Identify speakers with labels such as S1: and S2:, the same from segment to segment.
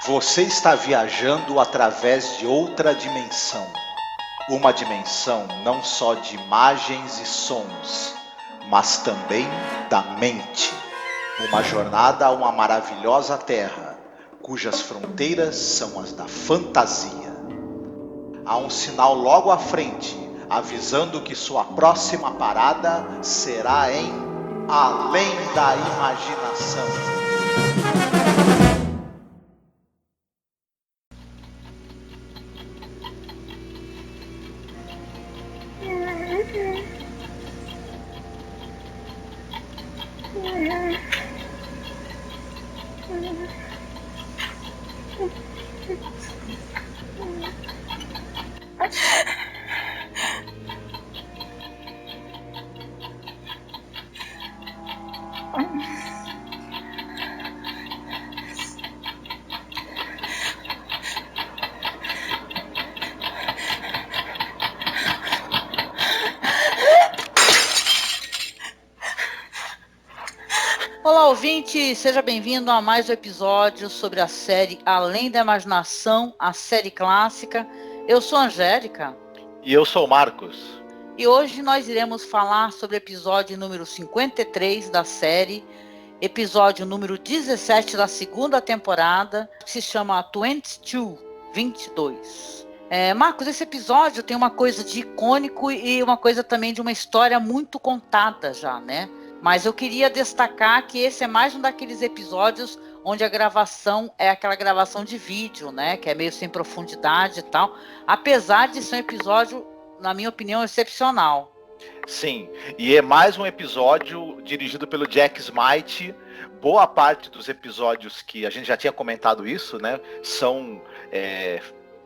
S1: Você está viajando através de outra dimensão. Uma dimensão não só de imagens e sons, mas também da mente. Uma jornada a uma maravilhosa terra, cujas fronteiras são as da fantasia. Há um sinal logo à frente, avisando que sua próxima parada será em Além da Imaginação.
S2: Olá, ouvinte! Seja bem-vindo a mais um episódio sobre a série Além da Imaginação, a série clássica. Eu sou a Angélica.
S3: E eu sou o Marcos.
S2: E hoje nós iremos falar sobre o episódio número 53 da série, episódio número 17 da segunda temporada, que se chama 22. Marcos, esse episódio tem uma coisa de icônico e uma coisa também de uma história muito contada já, né? Mas eu queria destacar que esse é mais um daqueles episódios onde a gravação é aquela gravação de vídeo, né? Que é meio sem profundidade e tal. Apesar de ser um episódio, na minha opinião, excepcional.
S3: Sim, e é mais um episódio dirigido pelo Jack Smite. Boa parte dos episódios que a gente já tinha comentado isso, né? São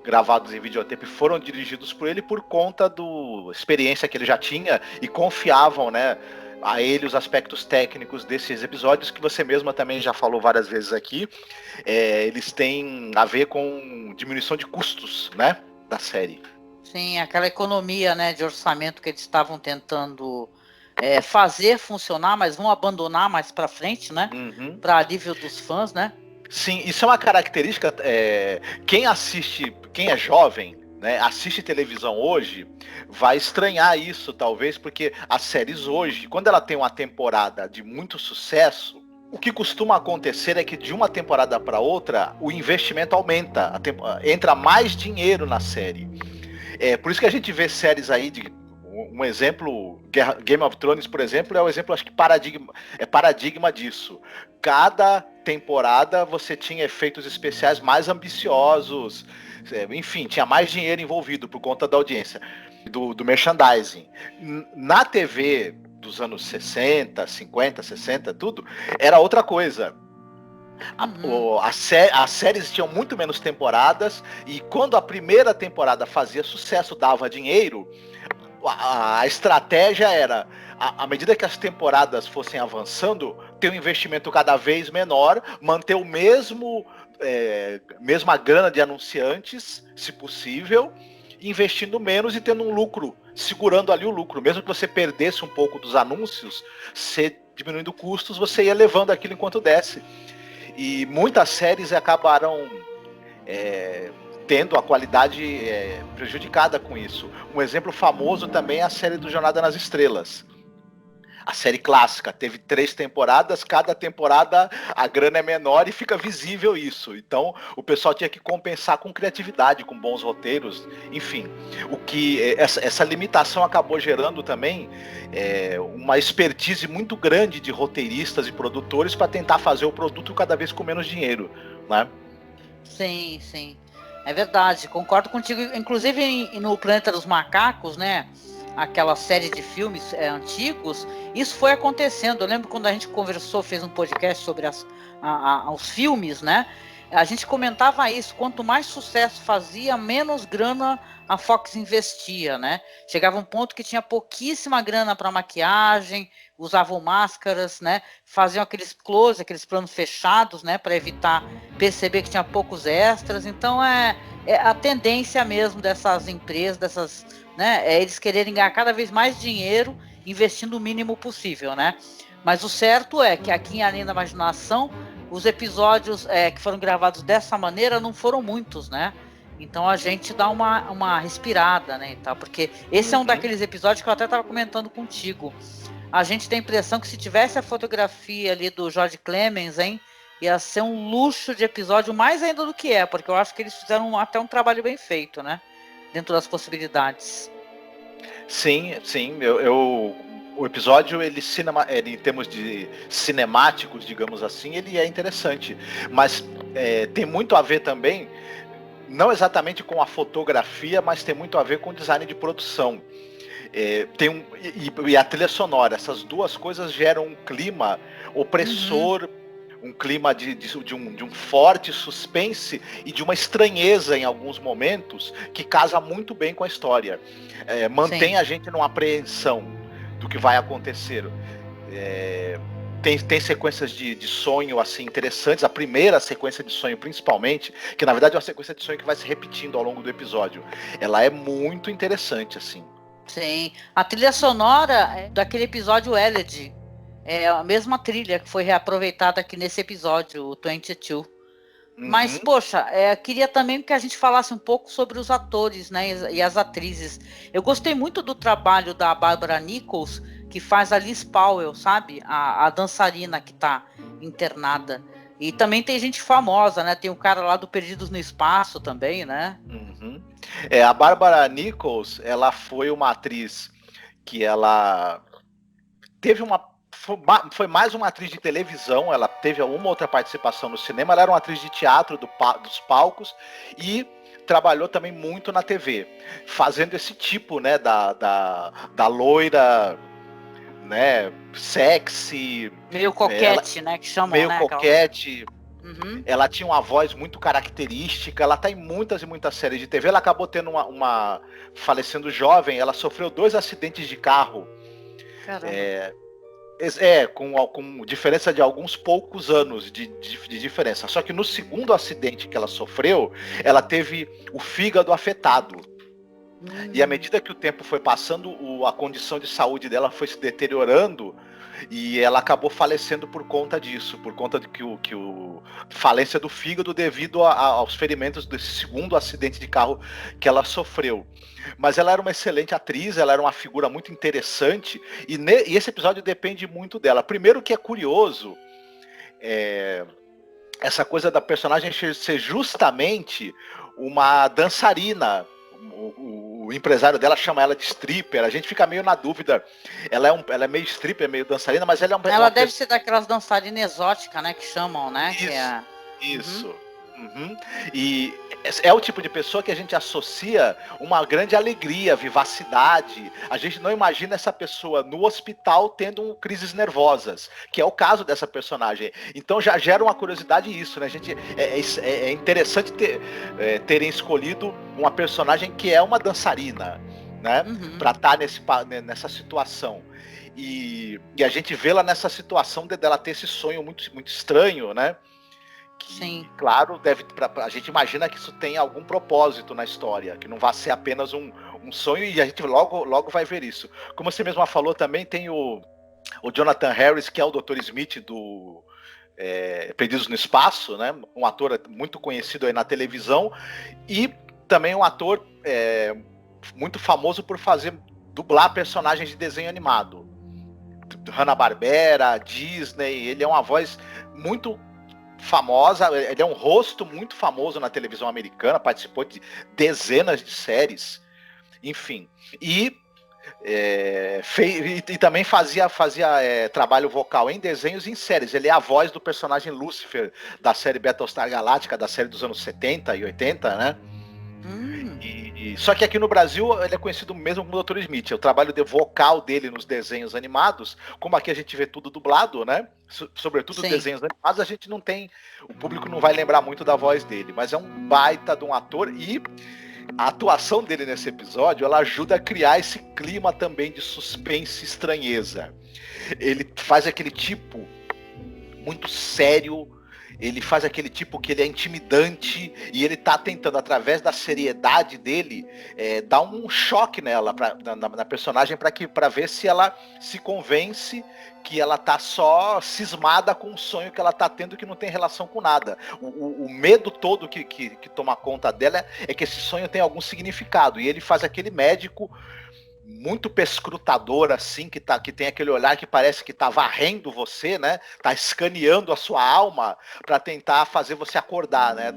S3: gravados em videotape, foram dirigidos por ele por conta da experiência que ele já tinha e confiavam, né, a ele os aspectos técnicos desses episódios, que você mesma também já falou várias vezes aqui. Eles têm a ver com diminuição de custos, né, da série.
S2: Sim, aquela economia, né, de orçamento que eles estavam tentando fazer funcionar, mas vão abandonar mais para frente, né, para alívio dos fãs, né?
S3: Sim, isso é uma característica. Quem é jovem, né, assiste televisão hoje, vai estranhar isso, talvez, porque as séries hoje, quando ela tem uma temporada de muito sucesso, o que costuma acontecer é que de uma temporada para outra, o investimento aumenta, entra mais dinheiro na série. Por isso que a gente vê séries aí um exemplo, Game of Thrones, por exemplo, é um exemplo, acho que paradigma disso. Cada temporada você tinha efeitos especiais mais ambiciosos, enfim, tinha mais dinheiro envolvido por conta da audiência, do merchandising. Na TV dos anos 60, 50, 60, tudo, era outra coisa. As séries tinham muito menos temporadas, e quando a primeira temporada fazia sucesso, dava dinheiro, a estratégia era, à medida que as temporadas fossem avançando, ter um investimento cada vez menor, manter o mesma grana de anunciantes, se possível, investindo menos e tendo um lucro, segurando ali o lucro. Mesmo que você perdesse um pouco dos anúncios, você diminuindo custos, você ia levando aquilo enquanto desce. E muitas séries acabaram tendo a qualidade prejudicada com isso. Um exemplo famoso também é a série do Jornada nas Estrelas. A série clássica teve 3 temporadas, cada temporada a grana é menor e fica visível isso. Então o pessoal tinha que compensar com criatividade, com bons roteiros, enfim. O que essa limitação acabou gerando também uma expertise muito grande de roteiristas e produtores para tentar fazer o produto cada vez com menos dinheiro, né?
S2: Sim, sim. É verdade, concordo contigo. Inclusive no Planeta dos Macacos, né? Aquela série de filmes antigos, isso foi acontecendo. Eu lembro quando a gente conversou, fez um podcast sobre os filmes, né? A gente comentava isso, quanto mais sucesso fazia, menos grana a Fox investia, né? Chegava um ponto que tinha pouquíssima grana para maquiagem, usavam máscaras, né? Faziam aqueles close, aqueles planos fechados, né? Para evitar perceber que tinha poucos extras. Então é a tendência mesmo dessas empresas, né? Eles quererem ganhar cada vez mais dinheiro investindo o mínimo possível, né? Mas o certo é que aqui em Além da Imaginação os episódios que foram gravados dessa maneira não foram muitos, né? Então a gente dá uma respirada, né, e tal, porque esse é um daqueles episódios que eu até estava comentando contigo. A gente tem a impressão que se tivesse a fotografia ali do George Clemens, hein, ia ser um luxo de episódio, mais ainda do que porque eu acho que eles fizeram até um trabalho bem feito, né, dentro das possibilidades.
S3: Sim, o episódio, ele em termos de cinemáticos, digamos assim, ele é interessante, mas tem muito a ver também, não exatamente com a fotografia, mas tem muito a ver com o design de produção. E a trilha sonora, essas duas coisas geram um clima opressor, um clima de um forte suspense e de uma estranheza em alguns momentos que casa muito bem com a história. Mantém a gente numa apreensão do que vai acontecer. Tem sequências de sonho assim interessantes. A primeira sequência de sonho, principalmente, que na verdade é uma sequência de sonho que vai se repetindo ao longo do episódio. Ela é muito interessante, assim.
S2: Sim. A trilha sonora daquele episódio Elegy é a mesma trilha que foi reaproveitada aqui nesse episódio, o 22. Mas, poxa, queria também que a gente falasse um pouco sobre os atores, né, e as atrizes. Eu gostei muito do trabalho da Barbara Nichols, que faz a Liz Powell, sabe? A dançarina que tá internada. E também tem gente famosa, né? Tem o cara lá do Perdidos no Espaço também, né?
S3: A Barbara Nichols, ela foi uma atriz que ela teve foi mais uma atriz de televisão, ela teve uma outra participação no cinema, ela era uma atriz de teatro dos palcos e trabalhou também muito na TV, fazendo esse tipo, né, da loira, né, sexy.
S2: Meio coquete, né, que chamam,
S3: meio
S2: né?
S3: Coquete. Ela tinha uma voz muito característica, ela tá em muitas e muitas séries de TV, ela acabou tendo falecendo jovem, ela sofreu 2 acidentes de carro.
S2: Caramba.
S3: Com diferença de alguns poucos anos de diferença. Só que no segundo acidente que ela sofreu, ela teve o fígado afetado. E à medida que o tempo foi passando, a condição de saúde dela foi se deteriorando e ela acabou falecendo por conta disso, por conta de que falência do fígado devido aos ferimentos desse segundo acidente de carro que ela sofreu. Mas ela era uma excelente atriz, ela era uma figura muito interessante e esse episódio depende muito dela. Primeiro que é curioso essa coisa da personagem ser justamente uma dançarina. O empresário dela chama ela de stripper, a gente fica meio na dúvida. Ela é meio stripper, meio dançarina, mas ela é
S2: ela deve ser daquelas dançarinas exóticas, né, que chamam, né?
S3: Isso. E é o tipo de pessoa que a gente associa uma grande alegria, vivacidade. A gente não imagina essa pessoa no hospital tendo crises nervosas, que é o caso dessa personagem. Então já gera uma curiosidade isso, né? É interessante terem escolhido uma personagem que é uma dançarina, né? Pra estar nessa situação. E a gente vê ela nessa situação dela ter esse sonho muito, muito estranho, né?
S2: Sim.
S3: Claro, a gente imagina que isso tem algum propósito na história, que não vai ser apenas um sonho, e a gente logo vai ver isso. Como você mesma falou, também tem o Jonathan Harris, que é o Dr. Smith do Perdidos no Espaço, né? Um ator muito conhecido aí na televisão, e também um ator muito famoso por dublar personagens de desenho animado. Hanna-Barbera, Disney, ele é uma voz muito famosa, ele é um rosto muito famoso na televisão americana, participou de dezenas de séries, enfim, e também fazia trabalho vocal em desenhos e em séries. Ele é a voz do personagem Lucifer da série Battlestar Galactica, da série dos anos 70 e 80, né? Só que aqui no Brasil ele é conhecido mesmo como Dr. Smith. O trabalho de vocal dele nos desenhos animados, como aqui a gente vê tudo dublado, né? Sobretudo os desenhos animados, a gente não tem. O público não vai lembrar muito da voz dele, mas é um baita de um ator e a atuação dele nesse episódio, ela ajuda a criar esse clima também de suspense e estranheza. Ele faz aquele tipo muito sério ele faz aquele tipo que ele é intimidante e ele tá tentando, através da seriedade dele, dar um choque nela, na personagem, para ver se ela se convence que ela tá só cismada com um sonho que ela tá tendo que não tem relação com nada. O medo todo que toma conta dela é que esse sonho tem algum significado. E ele faz aquele médico muito perscrutador, assim, que tem aquele olhar que parece que tá varrendo você, né? Tá escaneando a sua alma para tentar fazer você acordar, né?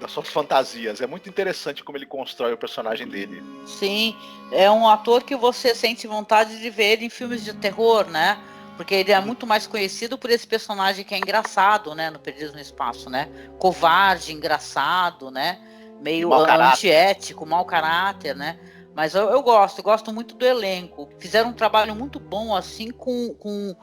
S3: Das suas fantasias. É muito interessante como ele constrói o personagem dele.
S2: Sim, é um ator que você sente vontade de ver ele em filmes de terror, né? Porque ele é muito mais conhecido por esse personagem que é engraçado, né? No Perdidos no Espaço, né? Covarde, engraçado, né? Meio antiético, mau caráter, né? Mas eu gosto muito do elenco. Fizeram um trabalho muito bom, assim, com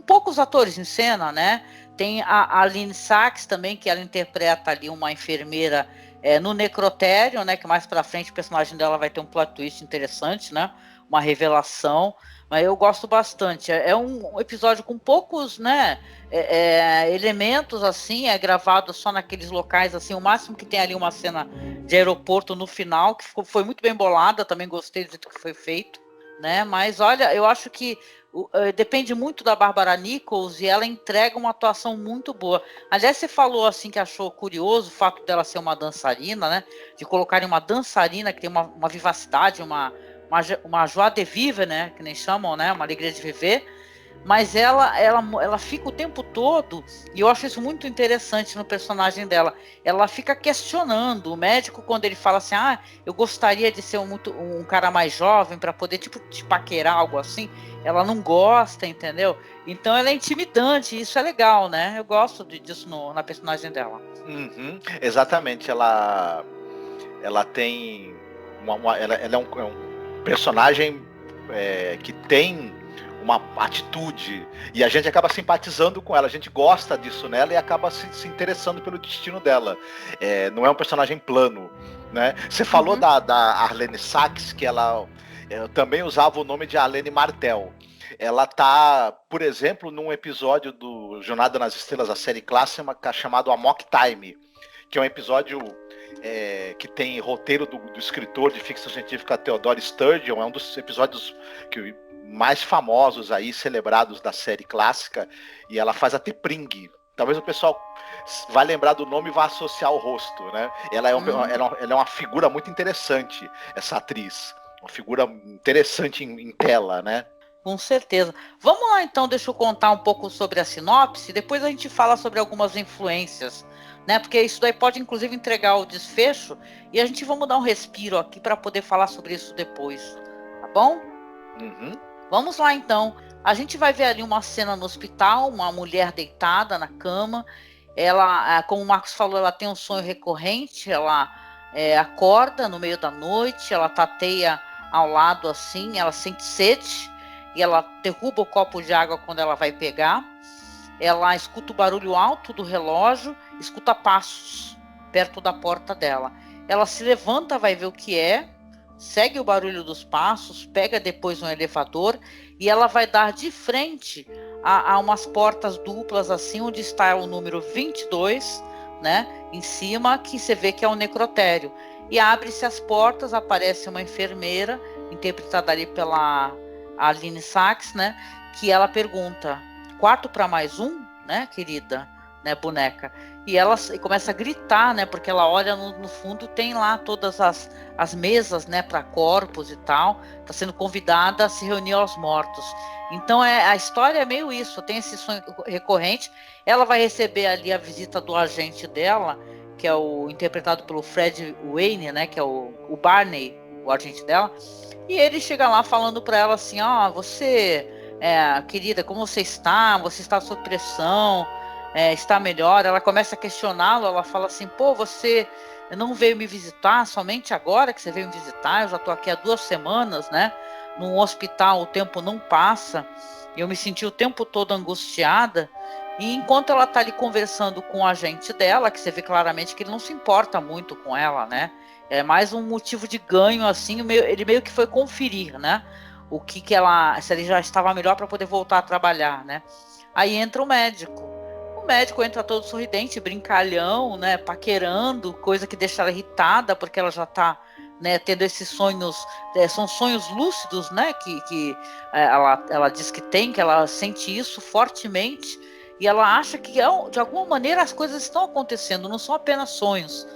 S2: poucos atores em cena, né? Tem a Aline Sachs também, que ela interpreta ali uma enfermeira no necrotério, né? Que mais pra frente o personagem dela vai ter um plot twist interessante, né? Uma revelação. Mas eu gosto bastante. É um episódio com poucos, né? Elementos, assim, é gravado só naqueles locais, assim. O máximo que tem ali uma cena de aeroporto no final, que foi muito bem bolada. Também gostei do jeito que foi feito, né? Mas olha, eu acho que depende muito da Bárbara Nichols e ela entrega uma atuação muito boa. Aliás, você falou assim que achou curioso o fato dela ser uma dançarina, né? De colocarem uma dançarina que tem uma vivacidade, uma joie de vivre, né? Que nem chamam, né? Uma alegria de viver. Mas ela fica o tempo todo, e eu acho isso muito interessante no personagem dela, ela fica questionando o médico quando ele fala assim, eu gostaria de ser um cara mais jovem para poder te paquerar, algo assim. Ela não gosta, entendeu? Então ela é intimidante, isso é legal, né? Eu gosto disso na personagem dela.
S3: Uhum, exatamente, ela tem ela é um personagem que tem uma atitude, e a gente acaba simpatizando com ela, a gente gosta disso nela e acaba se interessando pelo destino dela. Não é um personagem plano, né? Você falou da Arlene Sachs, que ela também usava o nome de Arlene Martel. Ela tá, por exemplo, num episódio do Jornada nas Estrelas, a série clássica, chamado Amok Time, que é um episódio que tem roteiro do escritor de ficção científica Theodore Sturgeon. É um dos episódios mais famosos aí, celebrados da série clássica, e ela faz a T'Pring. Talvez o pessoal vai lembrar do nome e vá associar o rosto, né? Ela é uma figura muito interessante, essa atriz. Uma figura interessante em tela, né?
S2: Com certeza. Vamos lá então, deixa eu contar um pouco sobre a sinopse, depois a gente fala sobre algumas influências, né? Porque isso daí pode inclusive entregar o desfecho, e a gente vamos dar um respiro aqui para poder falar sobre isso depois, tá bom?
S3: Uhum.
S2: Vamos lá então. A gente vai ver ali uma cena no hospital, uma mulher deitada na cama. Ela, como o Marcos falou, ela tem um sonho recorrente. Ela acorda no meio da noite, ela tateia ao lado assim, ela sente sede e ela derruba o copo de água quando ela vai pegar. Ela escuta o barulho alto do relógio, escuta passos perto da porta dela. Ela se levanta, vai ver o que é, segue o barulho dos passos, pega depois um elevador e ela vai dar de frente a umas portas duplas assim, onde está o número 22, né, em cima, que você vê que é o necrotério. E abre-se as portas, aparece uma enfermeira, interpretada ali pela Aline Sachs, né, que ela pergunta, quarto para mais um, né, querida, né, boneca? E ela começa a gritar, né, porque ela olha no fundo, tem lá todas as mesas, né, para corpos e tal, está sendo convidada a se reunir aos mortos. Então a história é meio isso, tem esse sonho recorrente. Ela vai receber ali a visita do agente dela, que é o interpretado pelo Fred Wayne, né, que é o Barney, o agente dela, e ele chega lá falando para ela assim, você, querida, como você está? Você está sob pressão? Está melhor? Ela começa a questioná-lo, ela fala assim, pô, você não veio me visitar somente agora que você veio me visitar? Eu já estou aqui há 2 semanas, né? Num hospital, o tempo não passa, eu me senti o tempo todo angustiada, e enquanto ela está ali conversando com o agente dela, que você vê claramente que ele não se importa muito com ela, né? É mais um motivo de ganho, assim, ele meio que foi conferir, né? Se ele já estava melhor para poder voltar a trabalhar, né? Aí entra o médico. O médico entra todo sorridente, brincalhão, né, paquerando, coisa que deixa ela irritada, porque ela já tá, né, tendo esses sonhos, são sonhos lúcidos, né, que ela diz que tem, que ela sente isso fortemente, e ela acha que de alguma maneira as coisas estão acontecendo, não são apenas sonhos.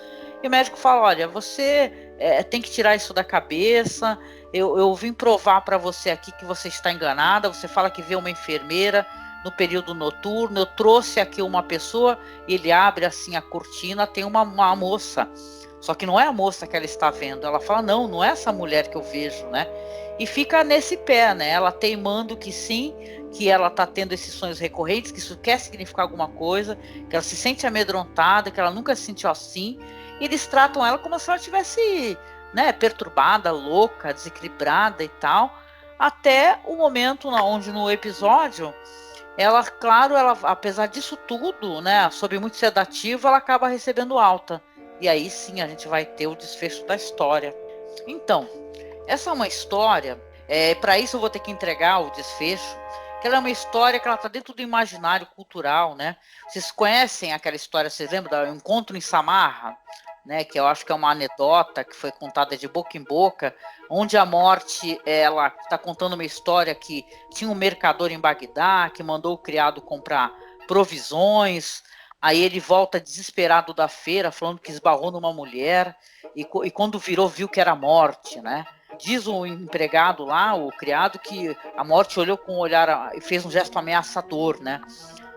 S2: E o médico fala, olha, você tem que tirar isso da cabeça, eu vim provar para você aqui que você está enganada, você fala que vê uma enfermeira no período noturno, eu trouxe aqui uma pessoa, e ele abre assim a cortina, tem uma moça, só que não é a moça que ela está vendo, ela fala, não é essa mulher que eu vejo, né? E fica nesse pé, né? Ela teimando que sim, que ela está tendo esses sonhos recorrentes, que isso quer significar alguma coisa, que ela se sente amedrontada, que ela nunca se sentiu assim, e eles tratam ela como se ela estivesse, né, perturbada, louca, desequilibrada e tal, até o momento onde no episódio ela, claro, ela, apesar disso tudo, né, sob muito sedativo, ela acaba recebendo alta. E aí sim a gente vai ter o desfecho da história. Então, essa é uma história, para isso eu vou ter que entregar o desfecho, que ela é uma história que ela está dentro do imaginário cultural, né? Vocês conhecem aquela história, vocês lembram do Encontro em Samarra? Né, que eu acho que é uma anedota que foi contada de boca em boca, onde a morte, ela está contando uma história que tinha um mercador em Bagdá que mandou o criado comprar provisões, aí ele volta desesperado da feira falando que esbarrou numa mulher e quando virou viu que era morte, né? Diz o empregado lá, o criado, que a morte olhou com um olhar e fez um gesto ameaçador, né?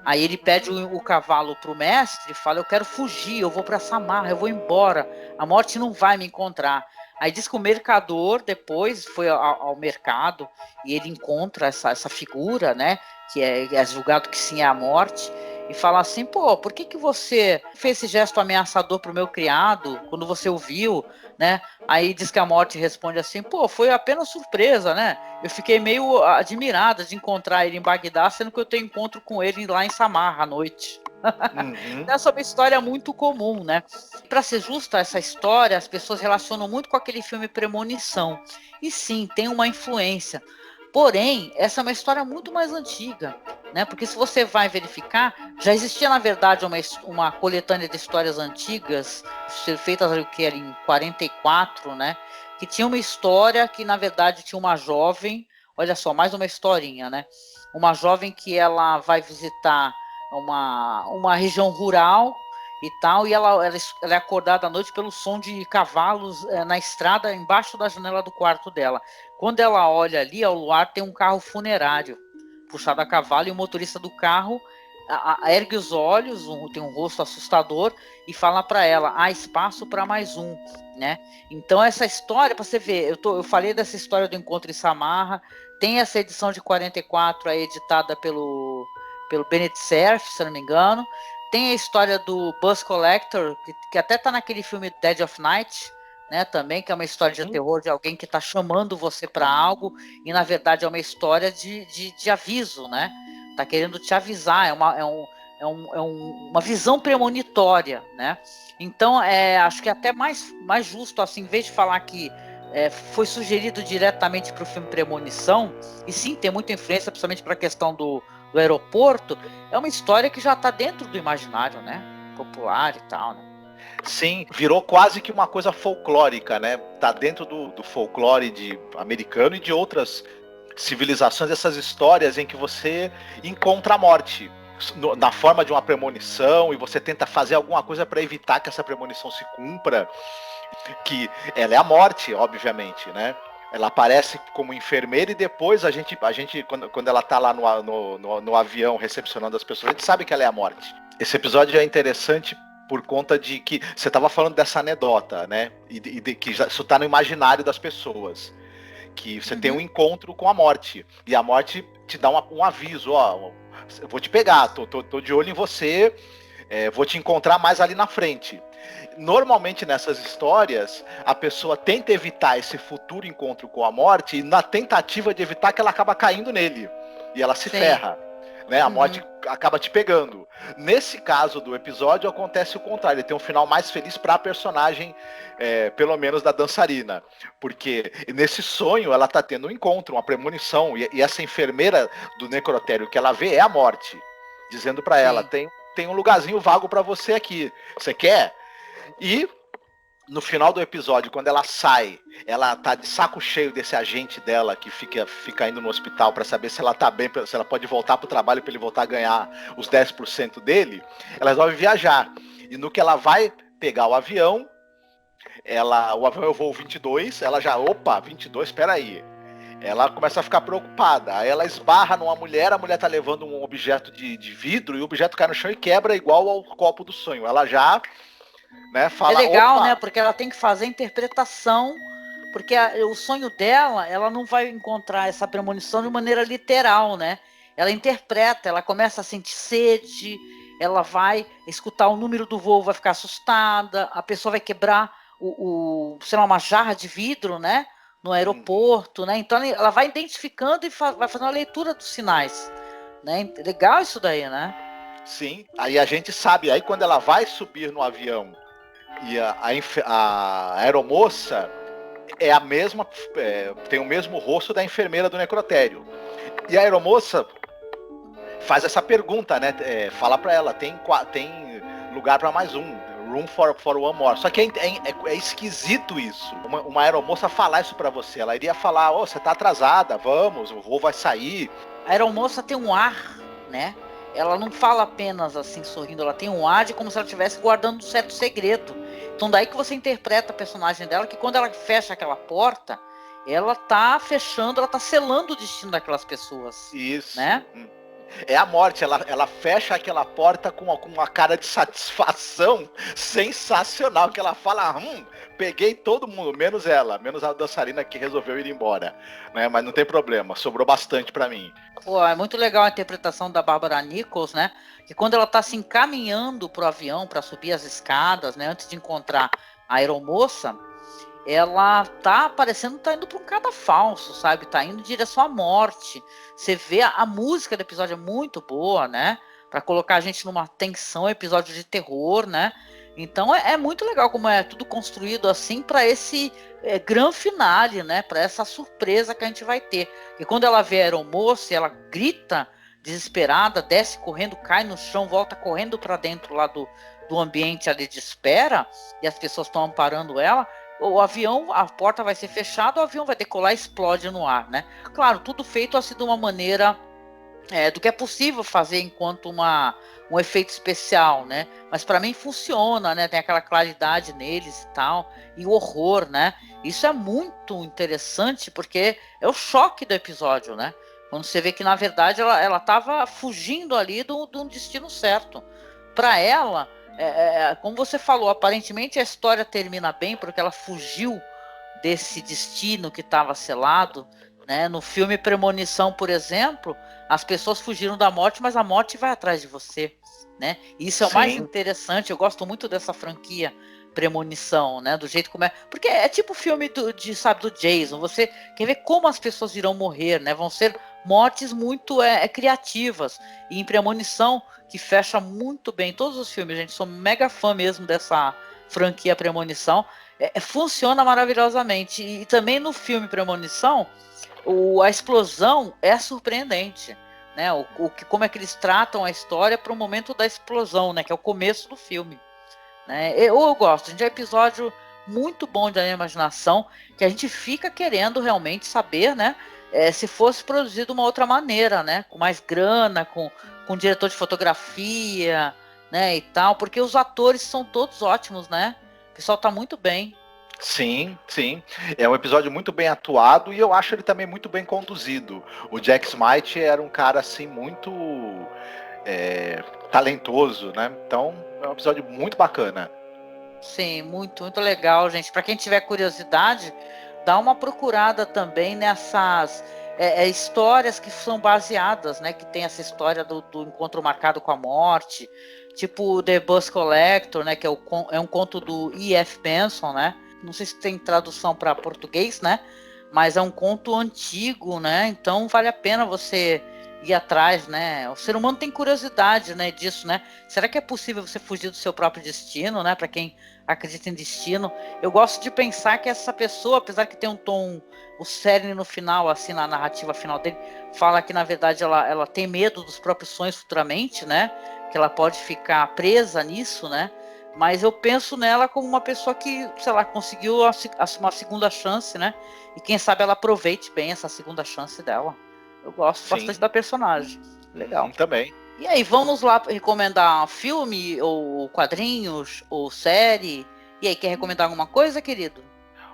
S2: Aí ele pede o cavalo para o mestre e fala, eu quero fugir, eu vou para Samarra, eu vou embora, a morte não vai me encontrar. Aí diz que o mercador depois foi ao mercado e ele encontra essa figura, né, que é julgado que sim é a morte, e fala assim, pô, por que você fez esse gesto ameaçador pro meu criado, quando você o viu, né? Aí diz que a morte responde assim, pô, foi apenas surpresa, né? Eu fiquei meio admirada de encontrar ele em Bagdá, sendo que eu tenho encontro com ele lá em Samarra à noite.
S3: Uhum.
S2: Essa é uma história muito comum, né? Para ser justa, essa história, as pessoas relacionam muito com aquele filme Premonição. E sim, tem uma influência. Porém, essa é uma história muito mais antiga, né? Porque se você vai verificar, já existia na verdade uma coletânea de histórias antigas, feitas ali em 44, né? Que tinha uma história que na verdade tinha uma jovem, olha só, mais uma historinha, né? Uma jovem que ela vai visitar uma região rural e tal, e ela é acordada à noite pelo som de cavalos na estrada embaixo da janela do quarto dela. Quando ela olha ali ao luar, tem um carro funerário puxado a cavalo e o motorista do carro ergue os olhos, tem um rosto assustador e fala para ela, há espaço para mais um, né? Então essa história, para você ver, eu falei dessa história do Encontro em Samarra, tem essa edição de 44 aí, editada pelo Bennett Cerf, se não me engano, tem a história do Buzz Collector, que até tá naquele filme Dead of Night, né, também, que é uma história de terror de alguém que está chamando você para algo e na verdade é uma história de aviso, né? Tá querendo te avisar, uma visão premonitória, né? Então, acho que é até mais justo, assim, em vez de falar que foi sugerido diretamente para o filme Premonição, e sim, tem muita influência, principalmente para a questão do aeroporto, é uma história que já está dentro do imaginário, né? Popular e tal, né?
S3: Sim, virou quase que uma coisa folclórica, né? Tá dentro do folclore americano e de outras civilizações, essas histórias em que você encontra a morte na forma de uma premonição e você tenta fazer alguma coisa para evitar que essa premonição se cumpra, que ela é a morte, obviamente, né? Ela aparece como enfermeira e depois a gente quando ela tá lá no avião recepcionando as pessoas, a gente sabe que ela é a morte. Esse episódio é interessante por conta de que você estava falando dessa anedota, né? E que isso tá no imaginário das pessoas. Que você tem um encontro com a morte. E a morte te dá um aviso, ó, eu vou te pegar, tô de olho em você, vou te encontrar mais ali na frente. Normalmente nessas histórias, a pessoa tenta evitar esse futuro encontro com a morte e na tentativa de evitar que ela acaba caindo nele. E ela se ferra. Né? A morte acaba te pegando. Nesse caso do episódio, acontece o contrário. Ele tem um final mais feliz para a personagem, pelo menos da dançarina. Porque nesse sonho ela tá tendo um encontro, uma premonição. E essa enfermeira do necrotério que ela vê é a morte. Dizendo para ela, tem tem um lugarzinho vago pra você aqui. Você quer? E no final do episódio, quando ela sai, ela tá de saco cheio desse agente dela que fica indo no hospital pra saber se ela tá bem, se ela pode voltar pro trabalho pra ele voltar a ganhar os 10% dele. Ela resolve viajar. E no que ela vai pegar o avião é o voo 22, ela já, opa, 22, peraí. Ela começa a ficar preocupada. Aí ela esbarra numa mulher, a mulher tá levando um objeto de vidro e o objeto cai no chão e quebra igual ao copo do sonho. Ela já, né, fala...
S2: É legal,
S3: opa,
S2: né? Porque ela tem que fazer a interpretação, porque o sonho dela, ela não vai encontrar essa premonição de maneira literal, né? Ela interpreta, ela começa a sentir sede, ela vai escutar o número do voo, vai ficar assustada, a pessoa vai quebrar sei lá, uma jarra de vidro, né? No aeroporto, né? Então ela vai identificando e vai fazendo a leitura dos sinais, né? Legal isso daí, né?
S3: Sim, aí a gente sabe, aí quando ela vai subir no avião e a aeromoça é a mesma, tem o mesmo rosto da enfermeira do necrotério. E a aeromoça faz essa pergunta, né? Fala pra ela, tem lugar pra mais um, room for one more. Só que é esquisito isso. Uma aeromoça falar isso pra você. Ela iria falar, você tá atrasada, vamos, o voo vai sair.
S2: A aeromoça tem um ar, né? Ela não fala apenas assim, sorrindo, ela tem um ar de como se ela estivesse guardando um certo segredo. Então daí que você interpreta a personagem dela, que quando ela fecha aquela porta, ela tá fechando, ela tá selando o destino daquelas pessoas.
S3: Isso.
S2: Né?
S3: É a morte, ela fecha aquela porta com uma cara de satisfação sensacional, que ela fala, peguei todo mundo, menos ela, menos a dançarina que resolveu ir embora, né? Mas não tem problema, sobrou bastante pra mim.
S2: Pô, é muito legal a interpretação da Bárbara Nichols, né? Que quando ela tá se encaminhando pro avião para subir as escadas, né? Antes de encontrar a aeromoça, ela tá parecendo que tá indo para um cadafalso, sabe? Tá indo em direção à morte. Você vê a música do episódio é muito boa, né? Para colocar a gente numa tensão, episódio de terror, né? Então é muito legal como é tudo construído assim para esse grande finale, né? Para essa surpresa que a gente vai ter. E quando ela vê a aeromoça, ela grita desesperada, desce correndo, cai no chão, volta correndo para dentro lá do ambiente ali de espera, e as pessoas estão amparando ela. O avião, a porta vai ser fechada, o avião vai decolar e explode no ar, né? Claro, tudo feito assim de uma maneira do que é possível fazer enquanto um efeito especial, né? Mas para mim funciona, né? Tem aquela claridade neles e tal, e o horror, né? Isso é muito interessante porque é o choque do episódio, né? Quando você vê que na verdade ela estava fugindo ali de um destino certo. Para ela, como você falou, aparentemente a história termina bem porque ela fugiu desse destino que estava selado, né? No filme Premonição, por exemplo, as pessoas fugiram da morte, mas a morte vai atrás de você, né? E isso é o mais interessante. Eu gosto muito dessa franquia Premonição, né? Do jeito como é, porque é tipo o filme do Jason. Você quer ver como as pessoas irão morrer, né? Vão ser mortes muito criativas. E em Premonição, que fecha muito bem todos os filmes, gente, sou mega fã mesmo dessa franquia Premonição. Funciona maravilhosamente. E também no filme Premonição, a explosão é surpreendente, né? Como é que eles tratam a história para o momento da explosão, né? Que é o começo do filme, né? Eu gosto, gente, é um episódio muito bom de imaginação, que a gente fica querendo realmente saber, né? Se fosse produzido de uma outra maneira, né? Com mais grana, com diretor de fotografia, né? E tal, porque os atores são todos ótimos, né? O pessoal tá muito bem.
S3: Sim, sim. É um episódio muito bem atuado e eu acho ele também muito bem conduzido. O Jack Smite era um cara assim muito talentoso, né? Então é um episódio muito bacana.
S2: Sim, muito, muito legal, gente. Para quem tiver curiosidade, dá uma procurada também nessas histórias que são baseadas, né? Que tem essa história do encontro marcado com a morte, tipo The Bus Collector, né? Que é um conto do E.F. Benson, né? Não sei se tem tradução para português, né? Mas é um conto antigo, né? Então vale a pena você ir atrás, né? O ser humano tem curiosidade, né, disso, né? Será que é possível você fugir do seu próprio destino, né? Para quem acredita em destino, eu gosto de pensar que essa pessoa, apesar que tem um tom, o Cerne no final, assim, na narrativa final dele, fala que na verdade ela tem medo dos próprios sonhos futuramente, né? Que que ela pode ficar presa nisso, né? Mas eu penso nela como uma pessoa que, sei lá, conseguiu uma segunda chance, né? E quem sabe ela aproveite bem essa segunda chance dela. Eu gosto bastante da personagem. Legal.
S3: Também.
S2: E aí, vamos lá recomendar filme, ou quadrinhos, ou série? E aí, quer recomendar alguma coisa, querido?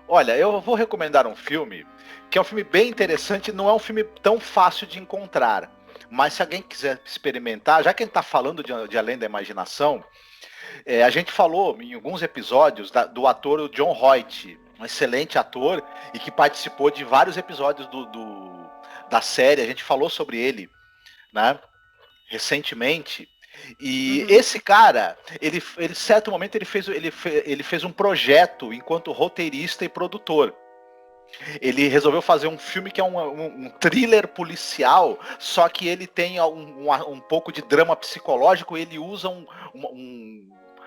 S3: Olha, eu vou recomendar um filme, que é um filme bem interessante, não é um filme tão fácil de encontrar. Mas se alguém quiser experimentar, já que a gente está falando de Além da Imaginação, a gente falou em alguns episódios do ator John Hoyt, um excelente ator, e que participou de vários episódios da série, a gente falou sobre ele, né, recentemente. E esse cara, ele certo momento ele fez um projeto enquanto roteirista e produtor. Ele resolveu fazer um filme que é um thriller policial, só que ele tem um pouco de drama psicológico. Ele usa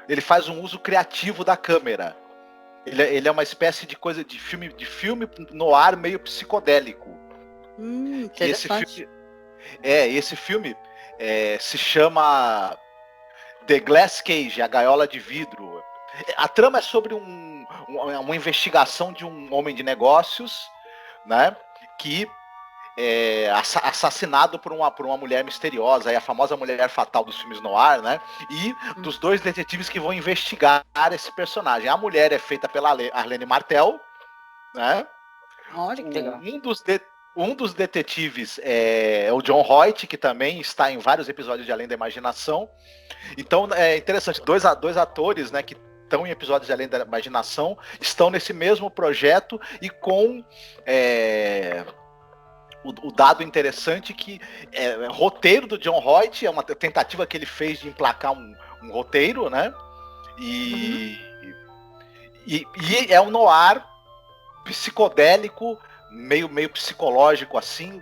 S3: ele faz um uso criativo da câmera. Ele é uma espécie de coisa de filme no ar meio psicodélico.
S2: Interessante.
S3: Esse filme se chama The Glass Cage, a gaiola de vidro. A trama é sobre uma investigação de um homem de negócios, né, que é assassinado por uma mulher misteriosa, a famosa mulher fatal dos filmes noir, né, e dos dois detetives que vão investigar esse personagem. A mulher é feita pela Arlene Martel, né?
S2: Olha que legal.
S3: Um dos detetives é o John Hoyt, que também está em vários episódios de Além da Imaginação. Então é interessante, dois atores, né, que estão em episódios de Além da Imaginação, estão nesse mesmo projeto, e com o dado interessante que roteiro do John Hoyt, é uma tentativa que ele fez de emplacar um roteiro, né? E é um noir psicodélico, meio psicológico assim,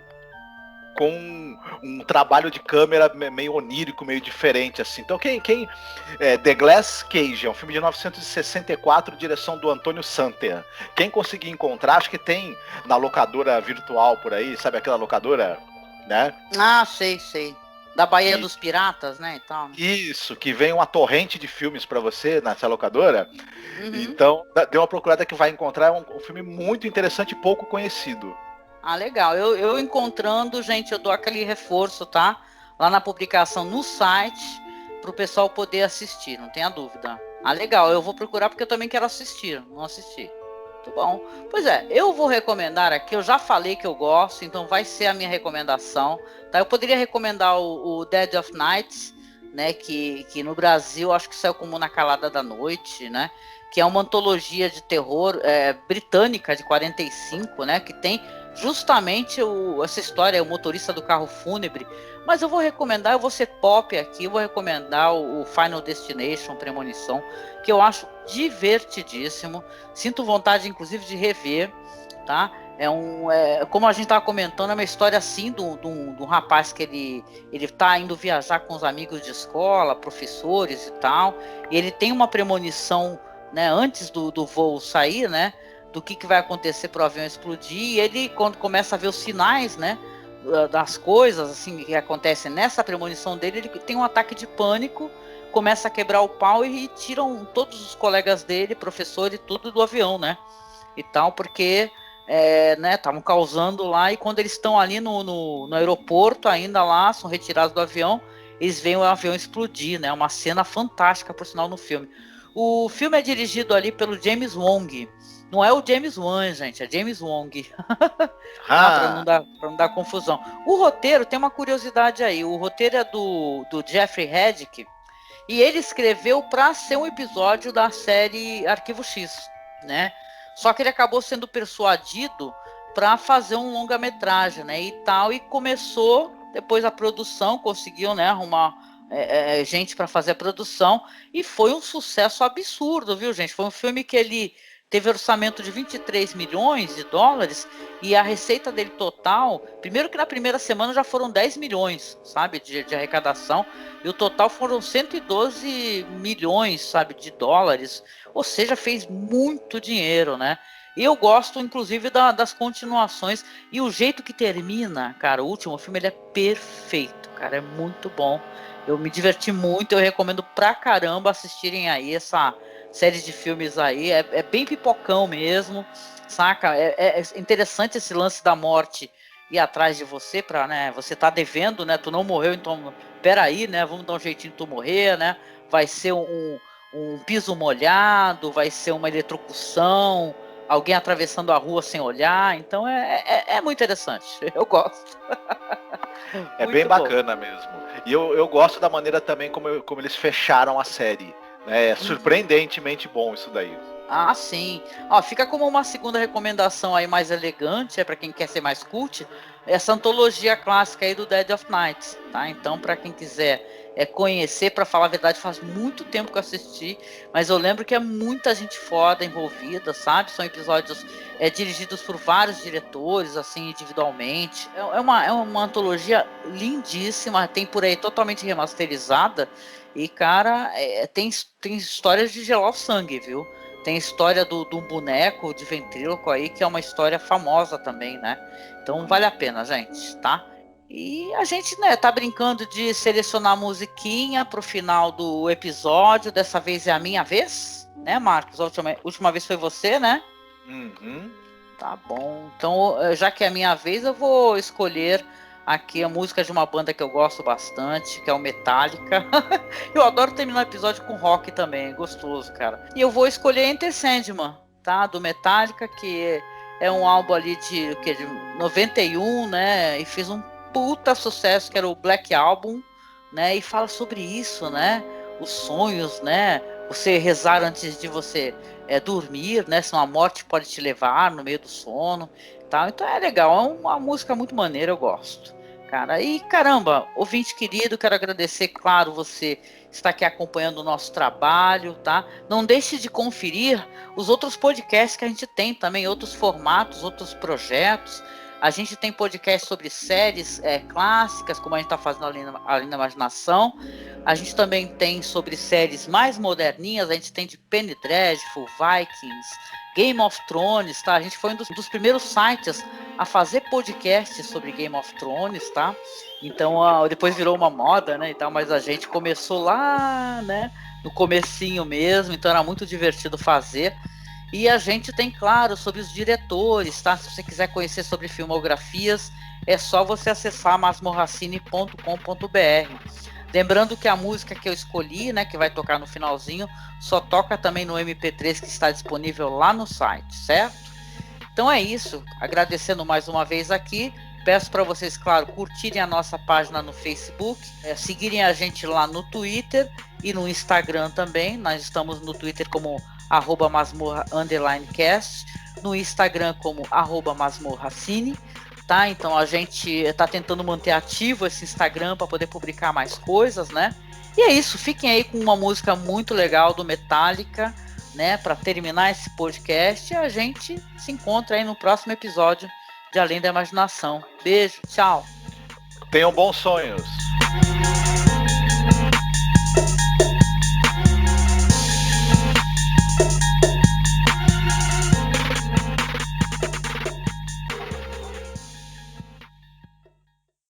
S3: com um trabalho de câmera meio onírico, meio diferente assim. Então The Glass Cage é um filme de 1964, direção do Antônio Santer. Quem conseguir encontrar, acho que tem na locadora virtual por aí, sabe aquela locadora, né?
S2: Ah, sei. Da Baía dos Piratas, né, e tal.
S3: Isso, que vem uma torrente de filmes para você nessa locadora. Então, dê uma procurada que vai encontrar um filme muito interessante e pouco conhecido.
S2: Ah, legal. Eu encontrando, gente, eu dou aquele reforço, tá? Lá na publicação no site, pro pessoal poder assistir, não tenha dúvida. Ah, legal. Eu vou procurar porque eu também quero assistir. Não assisti. Muito bom. Pois é, eu vou recomendar aqui, eu já falei que eu gosto, então vai ser a minha recomendação. Tá? Eu poderia recomendar o Dead of Night, né? Que no Brasil acho que saiu como Na Calada da Noite, né? Que é uma antologia de terror britânica de 45, né? Que tem justamente essa história, o motorista do carro fúnebre. Mas eu vou recomendar, eu vou ser pop aqui, eu vou recomendar o Final Destination, Premonição, que eu acho divertidíssimo. Sinto vontade, inclusive, de rever, tá? Como a gente estava comentando, é uma história assim de um rapaz que ele tá indo viajar com os amigos de escola, professores e tal, e ele tem uma premonição, né, antes do voo sair, né, do que vai acontecer para o avião explodir, e ele, quando começa a ver os sinais, né, das coisas assim que acontecem nessa premonição dele, ele tem um ataque de pânico, começa a quebrar o pau e tiram todos os colegas dele, professor e tudo do avião, né, e tal, porque né, estavam causando lá, e quando eles estão ali no aeroporto ainda lá, são retirados do avião, eles veem o avião explodir, né, uma cena fantástica, por sinal, no filme. O filme é dirigido ali pelo James Wong. Não é o James Wan, gente, é James Wong. Para não dar confusão. O roteiro, tem uma curiosidade aí, o roteiro é do Jeffrey Heddick, e ele escreveu para ser um episódio da série Arquivo X, né? Só que ele acabou sendo persuadido para fazer um longa-metragem, né? E tal, e começou depois a produção, conseguiu, né, arrumar gente para fazer a produção, e foi um sucesso absurdo, viu, gente? Foi um filme que ele teve orçamento de 23 milhões de dólares, e a receita dele total, primeiro que na primeira semana já foram 10 milhões, sabe, de arrecadação, e o total foram 112 milhões, sabe, de dólares, ou seja, fez muito dinheiro, né? E eu gosto, inclusive, das continuações, e o jeito que termina, cara, o último filme, ele é perfeito, cara, é muito bom. Eu me diverti muito, eu recomendo pra caramba assistirem aí essa série de filmes aí. É bem pipocão mesmo, saca? É interessante esse lance da morte ir atrás de você pra, né? Você tá devendo, né? Tu não morreu, então peraí, né? Vamos dar um jeitinho de tu morrer, né? Vai ser um piso molhado, vai ser uma eletrocução, alguém atravessando a rua sem olhar. Então é muito interessante. Eu gosto.
S3: É bem
S2: Muito bom.
S3: bacana mesmo. E eu gosto da maneira também como eles fecharam a série. Né? É surpreendentemente bom isso daí.
S2: Ah, sim. Ó, fica como uma segunda recomendação aí mais elegante, para quem quer ser mais cult, essa antologia clássica aí do Dead of Night, tá? Então, para quem quiser conhecer, para falar a verdade, faz muito tempo que eu assisti, mas eu lembro que é muita gente foda envolvida, sabe? São episódios dirigidos por vários diretores, assim, individualmente. É uma antologia lindíssima, tem por aí totalmente remasterizada, e, cara, tem histórias de gelar o sangue, viu? Tem a história do boneco de ventríloco aí, que é uma história famosa também, né? Então vale a pena, gente, tá? E a gente, né, tá brincando de selecionar musiquinha pro final do episódio. Dessa vez é a minha vez, né, Marcos? A última vez foi você, né?
S3: Uhum.
S2: Tá bom. Então, já que é a minha vez, eu vou escolher aqui a música de uma banda que eu gosto bastante, que é o Metallica. Eu adoro terminar o episódio com rock também, é gostoso, cara. E eu vou escolher Enter Sandman, tá? Do Metallica, que é um álbum ali de 91, né? E fez um puta sucesso, que era o Black Album, né? E fala sobre isso, né? Os sonhos, né? Você rezar antes de você dormir, né? Se uma morte pode te levar no meio do sono, tal. Então é legal, é uma música muito maneira, eu gosto, cara. E caramba, ouvinte querido, quero agradecer, claro, você está aqui acompanhando o nosso trabalho, tá? Não deixe de conferir os outros podcasts que a gente tem também, outros formatos, outros projetos. A gente tem podcast sobre séries clássicas, como a gente está fazendo Além da Imaginação. A gente também tem sobre séries mais moderninhas. A gente tem de Penny Dreadful, Vikings, Game of Thrones, tá? A gente foi um dos primeiros sites a fazer podcasts sobre Game of Thrones, tá? Então, depois virou uma moda, né, e tal, mas a gente começou lá, né, no comecinho mesmo, então era muito divertido fazer. E a gente tem, claro, sobre os diretores, tá? Se você quiser conhecer sobre filmografias, é só você acessar masmorracine.com.br. Lembrando que a música que eu escolhi, né, que vai tocar no finalzinho, só toca também no MP3 que está disponível lá no site, certo? Então é isso. Agradecendo mais uma vez aqui. Peço para vocês, claro, curtirem a nossa página no Facebook, seguirem a gente lá no Twitter e no Instagram também. Nós estamos no Twitter como @masmorra_cast, no Instagram como @masmorracine, tá? Então a gente está tentando manter ativo esse Instagram para poder publicar mais coisas, né? E é isso, fiquem aí com uma música muito legal do Metallica, né? Para terminar esse podcast, a gente se encontra aí no próximo episódio de Além da Imaginação. Beijo, tchau.
S3: Tenham bons sonhos.